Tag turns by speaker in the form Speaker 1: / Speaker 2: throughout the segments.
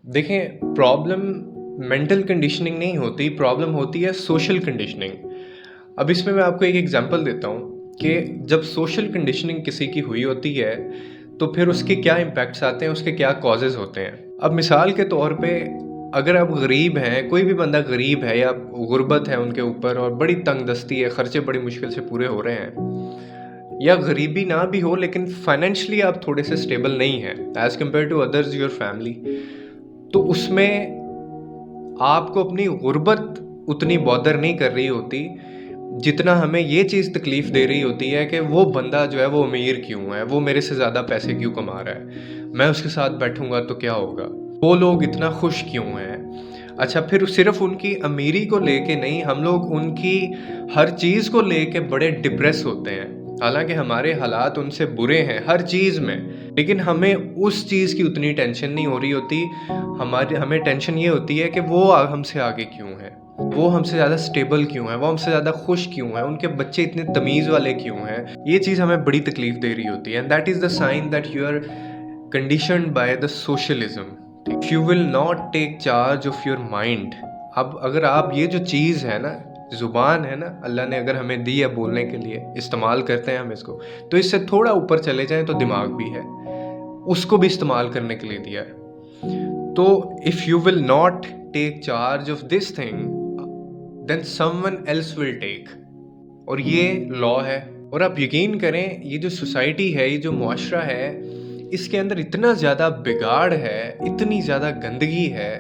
Speaker 1: देखें, problem mental conditioning नहीं होती, प्रॉब्लम होती है सोशल कंडीशनिंग। अब इसमें मैं आपको एक एग्जांपल देता हूँ कि जब सोशल कंडीशनिंग किसी की हुई होती है, तो फिर उसके क्या इम्पैक्ट्स आते हैं, उसके क्या कॉजेज़ होते हैं। अब मिसाल के तौर पे अगर आप गरीब हैं, कोई भी बंदा गरीब है या गुर्बत है उनके ऊपर और बड़ी तंगदस्ती है, खर्चे बड़ी मुश्किल से पूरे हो रहे हैं, या गरीबी ना भी हो लेकिन फाइनेंशियली आप थोड़े से स्टेबल नहीं हैं as compare to others your family, तो उसमें आपको अपनी गुर्बत उतनी बॉदर नहीं कर रही होती, जितना हमें ये चीज़ तकलीफ़ दे रही होती है कि वो बंदा जो है वो अमीर क्यों है, वो मेरे से ज़्यादा पैसे क्यों कमा रहा है, मैं उसके साथ बैठूँगा तो क्या होगा, वो लोग इतना खुश क्यों हैं। अच्छा, फिर सिर्फ़ उनकी अमीरी को लेके नहीं, हम लोग उनकी हर चीज़ को लेके बड़े डिप्रेस होते हैं। हालाँकि हमारे हालात उनसे बुरे हैं हर चीज़ में, लेकिन हमें उस चीज़ की उतनी टेंशन नहीं हो रही होती। हमें टेंशन ये होती है कि वो हमसे आगे क्यों है, वो हमसे ज़्यादा स्टेबल क्यों है, वो हमसे ज़्यादा खुश क्यों है, उनके बच्चे इतने तमीज़ वाले क्यों हैं। ये चीज़ हमें बड़ी तकलीफ़ दे रही होती है, and that is the sign that you are conditioned by the socialism. If you will not take charge of your mind, अब अगर आप ये जो चीज़ है ना, ज़ुबान है ना, अल्लाह ने अगर हमें दी है बोलने के लिए, इस्तेमाल करते हैं हम इसको, तो इससे थोड़ा ऊपर चले जाएं तो दिमाग भी है, उसको भी इस्तेमाल करने के लिए दिया है। तो if you will not take charge of this thing, then someone else will take, और ये लॉ है। और आप यकीन करें, ये जो सोसाइटी है, ये जो मुआशरा है, इसके अंदर इतना ज़्यादा बिगाड़ है, इतनी ज़्यादा गंदगी है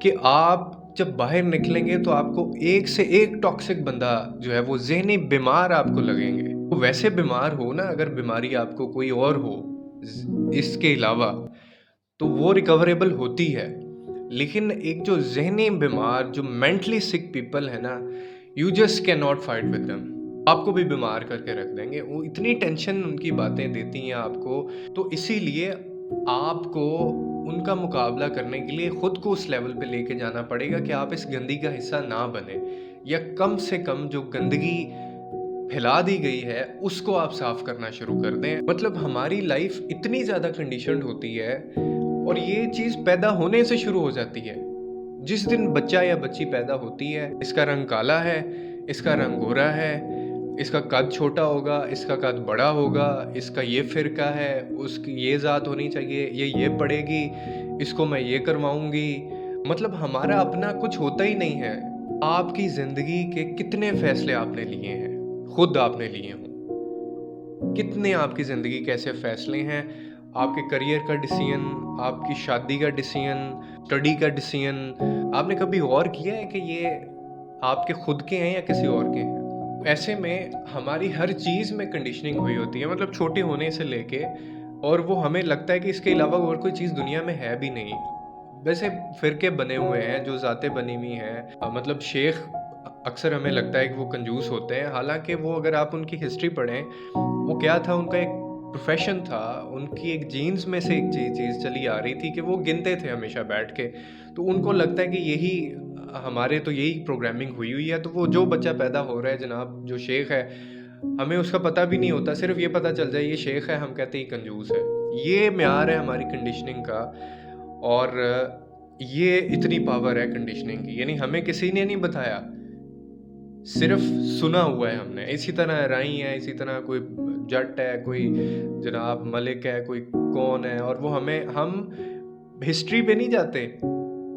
Speaker 1: कि आप जब बाहर निकलेंगे तो आपको एक से एक टॉक्सिक बंदा जो है वो ज़हनी बीमार आपको लगेंगे। वो वैसे बीमार हो ना, अगर बीमारी आपको कोई और हो इसके अलावा, तो वो रिकवरेबल होती है। लेकिन एक जो ज़हनी बीमार, जो मेंटली सिक पीपल है ना, you just can not fight with them. आपको भी बीमार करके रख देंगे। वो इतनी टेंशन उनकी बातें देती हैं आपको, तो इसीलिए आपको उनका मुकाबला करने के लिए खुद को उस लेवल पे लेके जाना पड़ेगा कि आप इस गंदगी का हिस्सा ना बने, या कम से कम जो गंदगी फैला दी गई है उसको आप साफ करना शुरू कर दें। मतलब हमारी लाइफ इतनी ज़्यादा कंडीशनड होती है, और ये चीज़ पैदा होने से शुरू हो जाती है। जिस दिन बच्चा या बच्ची पैदा होती है, इसका रंग काला है, इसका रंग गोरा है, इसका कद छोटा होगा, इसका कद बड़ा होगा, इसका ये फ़िरका है, उसकी ये ज़ात होनी चाहिए, ये पढ़ेगी, इसको मैं ये करवाऊँगी। मतलब हमारा अपना कुछ होता ही नहीं है। आपकी ज़िंदगी के कितने फ़ैसले आपने लिए हैं, खुद आपने लिए हों। कितने आपकी ज़िंदगी के ऐसे फ़ैसले हैं, आपके करियर का डिसीज़न, आपकी शादी का डिसीज़न, स्टडी का डिसीज़न, आपने कभी गौर किया है कि ये आपके खुद के हैं या किसी और के हैं? ऐसे में हमारी हर चीज़ में कंडीशनिंग हुई होती है, मतलब छोटे होने से लेके, और वो हमें लगता है कि इसके अलावा और कोई चीज़ दुनिया में है भी नहीं। वैसे फ़िरके बने हुए हैं, जो ज़ातें बनी हुई हैं, मतलब शेख अक्सर हमें लगता है कि वो कंजूस होते हैं, हालाँकि वो अगर आप उनकी हिस्ट्री पढ़ें, वो क्या था, उनका एक प्रोफ़ेशन था, उनकी एक जीन्स में से एक चीज़ चली आ रही थी कि वो गिनते थे हमेशा बैठ के। तो उनको लगता है कि यही हमारे तो यही प्रोग्रामिंग हुई हुई है, तो वो जो बच्चा पैदा हो रहा है जनाब, जो शेख है, हमें उसका पता भी नहीं होता, सिर्फ़ ये पता चल जाए ये शेख है, हम कहते हैं ये कंजूस है। ये म्यार है हमारी कंडीशनिंग का, और ये इतनी पावर है कंडीशनिंग की, यानी हमें किसी ने नहीं बताया, सिर्फ़ सुना हुआ है हमने। इसी तरह राई है, इसी तरह कोई जट है, कोई जनाब मलिक है, कोई कौन है, और वो हम हिस्ट्री पे नहीं जाते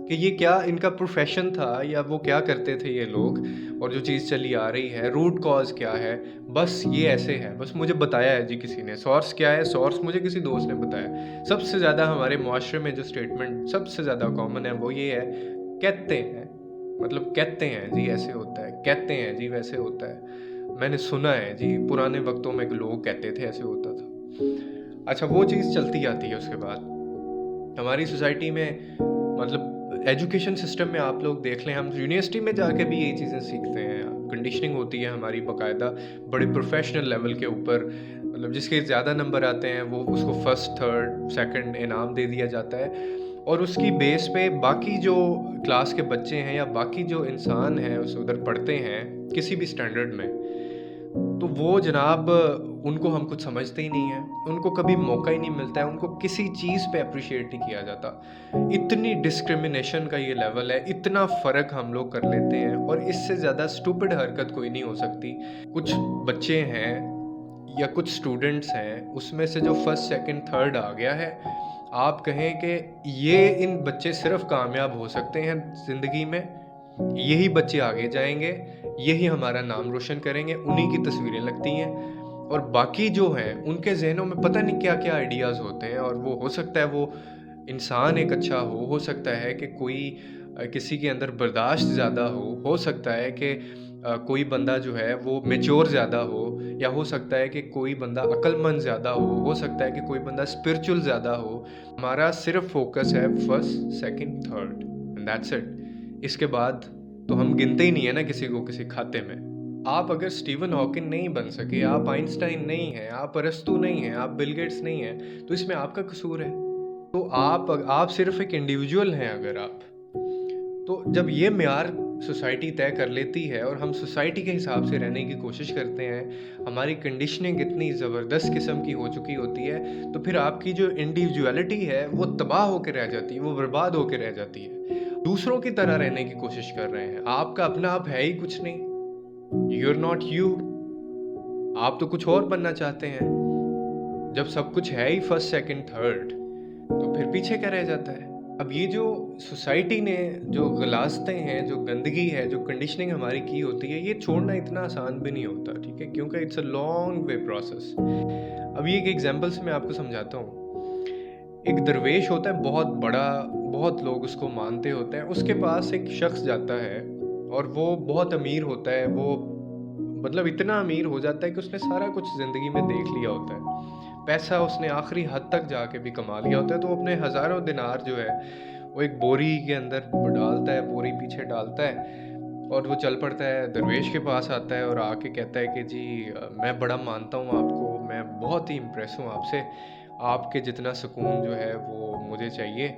Speaker 1: कि ये क्या इनका प्रोफ़ेशन था, या वो क्या करते थे ये लोग, और जो चीज़ चली आ रही है, रूट कॉज़ क्या है, बस ये ऐसे है, बस मुझे बताया है जी किसी ने। सोर्स क्या है? सोर्स मुझे किसी दोस्त ने बताया। सबसे ज़्यादा हमारे मुआशरे में जो स्टेटमेंट सबसे ज़्यादा कॉमन है, वो ये है, कहते हैं। मतलब कहते हैं जी ऐसे होता है, कहते हैं जी वैसे होता है, मैंने सुना है जी, पुराने वक़्तों में लोग कहते थे ऐसे होता था। अच्छा, वो चीज़ चलती आती है। उसके बाद हमारी सोसाइटी में, मतलब एजुकेशन सिस्टम में आप लोग देख लें, हम यूनिवर्सिटी में जाके भी ये चीज़ें सीखते हैं। कंडीशनिंग होती है हमारी बाकायदा, बड़े प्रोफ़ेशनल लेवल के ऊपर, मतलब जिसके ज़्यादा नंबर आते हैं वो उसको फर्स्ट, थर्ड, सेकंड इनाम दे दिया जाता है, और उसकी बेस पे बाकी जो क्लास के बच्चे हैं या बाकी जो इंसान हैं उस उधर पढ़ते हैं किसी भी स्टैंडर्ड में, तो वो जनाब उनको हम कुछ समझते ही नहीं हैं, उनको कभी मौका ही नहीं मिलता है, उनको किसी चीज़ पे अप्रिशिएट नहीं किया जाता। इतनी डिस्क्रिमिनेशन का ये लेवल है, इतना फ़र्क हम लोग कर लेते हैं और इससे ज़्यादा स्टूपिड हरकत कोई नहीं हो सकती। कुछ बच्चे हैं या कुछ स्टूडेंट्स हैं, उसमें से जो फर्स्ट, सेकंड, थर्ड आ गया है, आप कहें कि ये इन बच्चे सिर्फ़ कामयाब हो सकते हैं ज़िंदगी में, यही बच्चे आगे जाएँगे, यही हमारा नाम रोशन करेंगे, उन्हीं की तस्वीरें लगती हैं। और बाकी जो हैं, उनके ज़हनों में पता नहीं क्या-क्या आइडियाज़ होते हैं और वो हो सकता है वो इंसान एक अच्छा हो सकता है कि कोई किसी के अंदर बर्दाश्त ज़्यादा हो सकता है कि कोई बंदा जो है वो मैच्योर ज़्यादा हो, या हो सकता है कि कोई बंदा अक्लमंद ज़्यादा हो सकता है कि कोई बंदा स्पिरिचुअल ज़्यादा हो। हमारा सिर्फ़ फ़ोकस है first, second, third and that's it. इसके बाद तो हम गिनते ही नहीं है ना किसी को किसी खाते में। आप अगर स्टीवन हॉकिंग नहीं बन सके, आप आइंस्टाइन नहीं हैं, आप अरस्तू नहीं हैं, आप बिल गेट्स नहीं हैं, तो इसमें आपका कसूर है। तो आप सिर्फ़ एक इंडिविजुअल हैं अगर आप। तो जब ये मेयार सोसाइटी तय कर लेती है और हम सोसाइटी के हिसाब से रहने की कोशिश करते हैं, हमारी कंडीशनिंग इतनी ज़बरदस्त किस्म की हो चुकी होती है, तो फिर आपकी जो इंडिविजुअलिटी है वो तबाह होके रह जाती है, वो बर्बाद होके रह जाती है। दूसरों की तरह रहने की कोशिश कर रहे हैं, आपका अपना आप है ही कुछ नहीं। You are not you. आप तो कुछ और बनना चाहते हैं। जब सब कुछ है ही फर्स्ट, सेकंड, थर्ड, तो फिर पीछे क्या रह जाता है? अब ये जो सोसाइटी ने जो ग़िलाज़तें हैं, जो गंदगी है, जो कंडीशनिंग हमारी की होती है, ये छोड़ना इतना आसान भी नहीं होता, ठीक है? क्योंकि it's a long way process. अब ये एक एग्ज़ाम्पल से मैं आपको समझाता हूँ। एक दरवेश होता है बहुत बड़ा, बहुत लोग उसको मानते होते हैं। उसके पास एक शख्स जाता है और वो बहुत अमीर होता है। वो मतलब इतना अमीर हो जाता है कि उसने सारा कुछ ज़िंदगी में देख लिया होता है। पैसा उसने आखिरी हद तक जाके भी कमा लिया होता है, तो वो अपने हज़ारों दिनार जो है, वो एक बोरी के अंदर डालता है, बोरी पीछे डालता है और वो चल पड़ता है, दरवेश के पास आता है और आके कहता है कि जी मैं बड़ा मानता हूँ आपको, मैं बहुत ही इम्प्रेस हूँ आपसे, आपके जितना सुकून जो है वो मुझे चाहिए।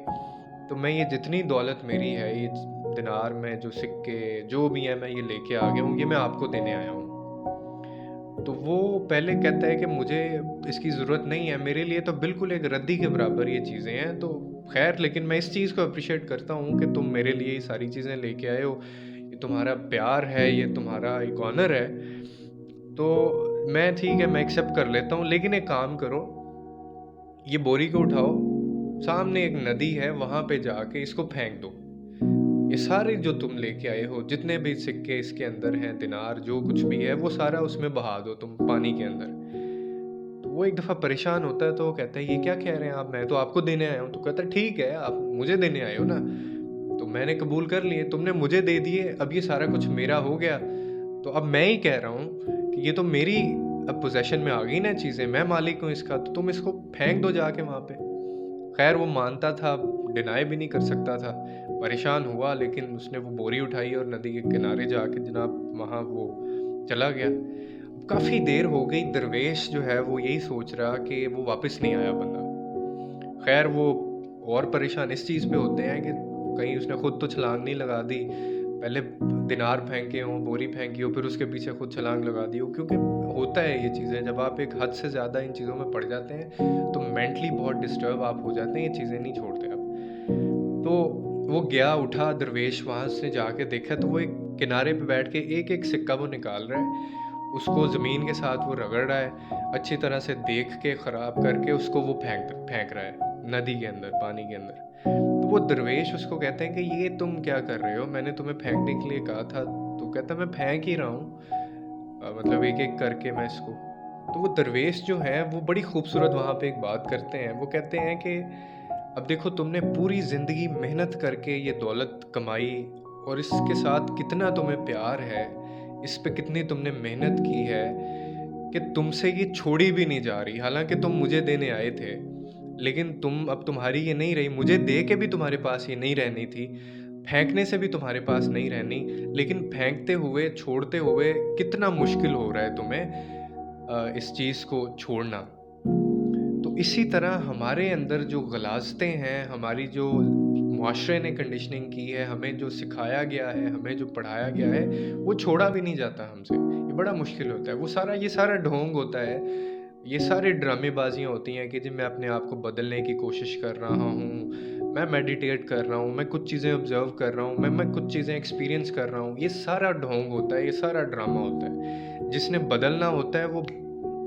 Speaker 1: तो मैं ये जितनी दौलत मेरी है, ये दिनार में जो सिक्के जो भी हैं, मैं ये लेके आ गया हूँ, ये मैं आपको देने आया हूँ। तो वो पहले कहता है कि मुझे इसकी ज़रूरत नहीं है, मेरे लिए तो बिल्कुल एक रद्दी के बराबर ये चीज़ें हैं, तो ख़ैर लेकिन मैं इस चीज़ को एप्रिशिएट करता हूँ कि तुम मेरे लिए ये सारी चीज़ें लेके आए हो, ये तुम्हारा प्यार है, ये तुम्हारा एक ऑनर है। तो मैं ठीक है, मैं एक्सेप्ट कर लेता हूँ, लेकिन एक काम करो, ये बोरी को उठाओ, सामने एक नदी है, वहाँ पे जाके इसको फेंक दो। ये सारे जो तुम लेके आए हो, जितने भी सिक्के इसके अंदर हैं, दिनार जो कुछ भी है, वो सारा उसमें बहा दो तुम पानी के अंदर। तो वो एक दफ़ा परेशान होता है, तो वो कहता है, "ये क्या कह रहे हैं आप? मैं तो आपको देने आया हूँ।" तो कहता है, "ठीक है, आप मुझे देने आए हो ना, तो मैंने कबूल कर लिए, तुमने मुझे दे दिए, अब ये सारा कुछ मेरा हो गया, तो अब मैं ही कह रहा हूँ कि ये तो मेरी अब पोज़ेशन में आ गई ना चीज़ें, मैं मालिक हूँ इसका, तो तुम इसको फेंक दो जाके वहाँ पे।" खैर वो मानता था, डिनाई भी नहीं कर सकता था, परेशान हुआ लेकिन उसने वो बोरी उठाई और नदी के किनारे जाके जनाब वहाँ वो चला गया। काफ़ी देर हो गई, दरवेश जो है वो यही सोच रहा कि वो वापस नहीं आया बंदा। खैर वो और परेशान इस चीज़ पे होते हैं कि कहीं उसने खुद तो छलांग नहीं लगा दी, पहले दिनार फेंके हों, बोरी फेंकी हो, फिर उसके पीछे खुद छलांग लगा दी हो, क्योंकि होता है ये चीज़ें, जब आप एक हद से ज़्यादा इन चीज़ों में पड़ जाते हैं, तो मेंटली बहुत डिस्टर्ब आप हो जाते हैं, ये चीज़ें नहीं छोड़ते आप। तो वो गया, उठा दरवेश, वहाँ उसने जाके देखा तो वो एक किनारे पे बैठ के एक-एक सिक्का वो निकाल रहा है। उसको ज़मीन के साथ वो रगड़ रहा है, अच्छी तरह से देख के ख़राब करके उसको वो फेंक फेंक रहा है, नदी के अंदर, पानी के अंदर। तो वो दरवेश उसको कहते हैं कि ये तुम क्या कर रहे हो? मैंने तुम्हें फेंकने के लिए कहा था। तो कहता है मैं फेंक ही रहा हूँ, मतलब एक-एक करके मैं इसको। तो वो दरवेश जो हैं वो बड़ी खूबसूरत वहाँ पे एक बात करते हैं। वो कहते हैं कि अब देखो तुमने पूरी ज़िंदगी मेहनत करके ये दौलत कमाई और इसके साथ कितना तुम्हें प्यार है, इस पे कितनी तुमने मेहनत की है कि तुमसे ये छोड़ी भी नहीं जा रही। हालाँकि तुम मुझे देने आए थे, लेकिन अब तुम्हारी ये नहीं रही, मुझे दे के भी तुम्हारे पास ये नहीं रहनी थी, फेंकने से भी तुम्हारे पास नहीं रहनी, लेकिन फेंकते हुए, छोड़ते हुए कितना मुश्किल हो रहा है तुम्हें इस चीज़ को छोड़ना। तो इसी तरह हमारे अंदर जो ग़लाज़तें हैं, हमारी जो मुआशरे ने कंडीशनिंग की है, हमें जो सिखाया गया है, हमें जो पढ़ाया गया है, वो छोड़ा भी नहीं जाता हमसे। ये बड़ा मुश्किल होता है। ये सारा ढोंग होता है ये सारे ड्रामेबाजियाँ होती हैं कि जी मैं अपने आप को बदलने की कोशिश कर रहा हूँ, मैं मेडिटेट कर रहा हूँ, मैं कुछ चीज़ें ऑब्ज़र्व कर रहा हूँ, मैं कुछ चीज़ें एक्सपीरियंस कर रहा हूँ। ये सारा ढोंग होता है, ये सारा ड्रामा होता है। जिसने बदलना होता है वो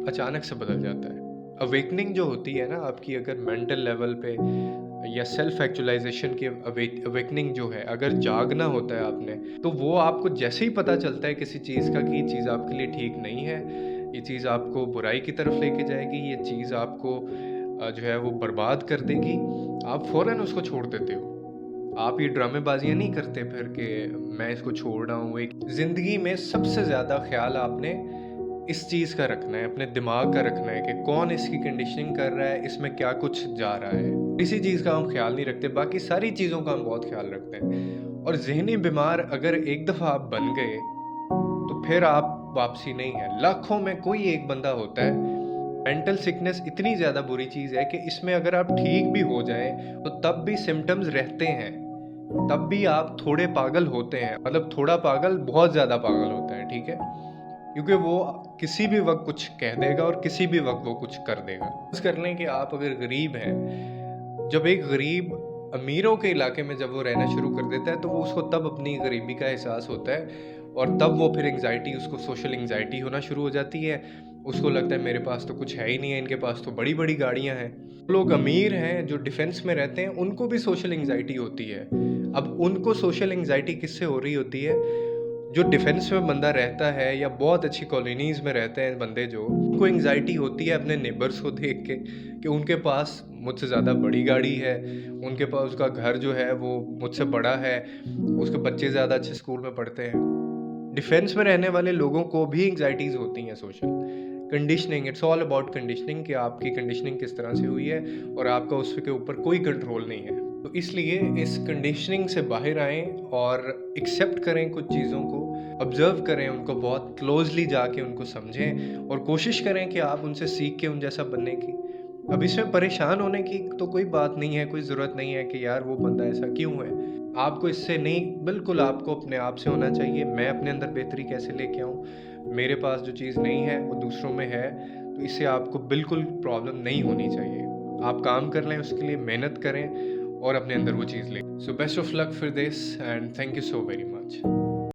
Speaker 1: अचानक से बदल जाता है। अवेकनिंग जो होती है ना आपकी, अगर मेंटल लेवल पे या सेल्फ एक्चुअलाइजेशन की अवेकनिंग जो है, अगर जागना होता है आपने, तो वो आपको जैसे ही पता चलता है किसी चीज़ का कि ये चीज़ आपके लिए ठीक नहीं है, ये चीज़ आपको बुराई की तरफ लेके जाएगी, ये चीज़ आपको जो है वो बर्बाद कर देगी, आप फ़ौरन उसको छोड़ देते हो। आप ये ड्रामेबाज़ियाँ नहीं करते फिर कि मैं इसको छोड़ रहा हूँ। एक ज़िंदगी में सबसे ज़्यादा ख़्याल आपने इस चीज़ का रखना है, अपने दिमाग का रखना है कि कौन इसकी कंडीशनिंग कर रहा है, इसमें क्या कुछ जा रहा है। किसी चीज़ का हम ख़्याल नहीं रखते, बाकी सारी चीज़ों का हम बहुत ख़्याल रखते हैं। और ज़हनी बीमार अगर एक दफ़ा आप बन गए, तो फिर आप वापसी नहीं है। लाखों में कोई एक बंदा होता है। मेंटल सिकनेस इतनी ज़्यादा बुरी चीज़ है कि इसमें अगर आप ठीक भी हो जाएँ, तो तब भी सिम्पटम्स रहते हैं। तब भी आप थोड़े पागल होते हैं, मतलब थोड़ा पागल बहुत ज़्यादा पागल होता है, ठीक है? क्योंकि वो किसी भी वक़्त कुछ कह देगा और किसी भी वक़्त वो कुछ कर देगा। फ़र्ज़ कर लें कि आप अगर गरीब हैं, जब एक गरीब अमीरों के इलाके में जब वो रहना शुरू कर देता है, तो वो उसको तब अपनी गरीबी का एहसास होता है और तब वो फिर एंग्ज़ायटी, उसको सोशल एंग्ज़ायटी होना शुरू हो जाती है। उसको लगता है मेरे पास तो कुछ है ही नहीं है, इनके पास तो बड़ी-बड़ी गाड़ियाँ हैं। लोग अमीर हैं, जो डिफेंस में रहते हैं, उनको भी सोशल एंग्ज़ायटी होती है। अब उनको सोशल एंग्ज़ायटी किससे हो रही होती है? जो डिफेंस में बंदा रहता है या बहुत अच्छी कॉलोनीज़ में रहते हैं बंदे जो, उनको एंग्ज़ायटी होती है अपने नेबर्स को देख के कि उनके पास मुझसे ज़्यादा बड़ी गाड़ी है, उनके पास उसका घर जो है वो मुझसे बड़ा है, उसके बच्चे ज़्यादा अच्छे स्कूल में पढ़ते हैं। डिफेंस में रहने वाले लोगों को भी एंग्ज़ायटीज़ होती हैं social. Conditioning, it's all about conditioning कि आपकी कंडीशनिंग किस तरह से हुई है और आपका उसके ऊपर कोई कंट्रोल नहीं है। तो इसलिए इस कंडीशनिंग से बाहर आएँ और एक्सेप्ट करें कुछ चीज़ों को, ऑब्ज़र्व करें उनको, बहुत क्लोज़ली जाके उनको समझें और कोशिश करें कि आप उनसे सीख के उन जैसा बनने की। अब इसमें परेशान होने की तो कोई बात नहीं है, कोई ज़रूरत नहीं है कि यार वो बंदा ऐसा क्यों है? आपको इससे नहीं, बिल्कुल आपको अपने आप से होना चाहिए, मैं अपने अंदर बेहतरी कैसे लेके आऊँ? मेरे पास जो चीज़ नहीं है वो दूसरों में है, तो इससे आपको बिल्कुल प्रॉब्लम नहीं होनी चाहिए। आप काम कर लें, उसके लिए मेहनत करें और अपने अंदर वो चीज़ लें। So best of luck for this and thank you so very much.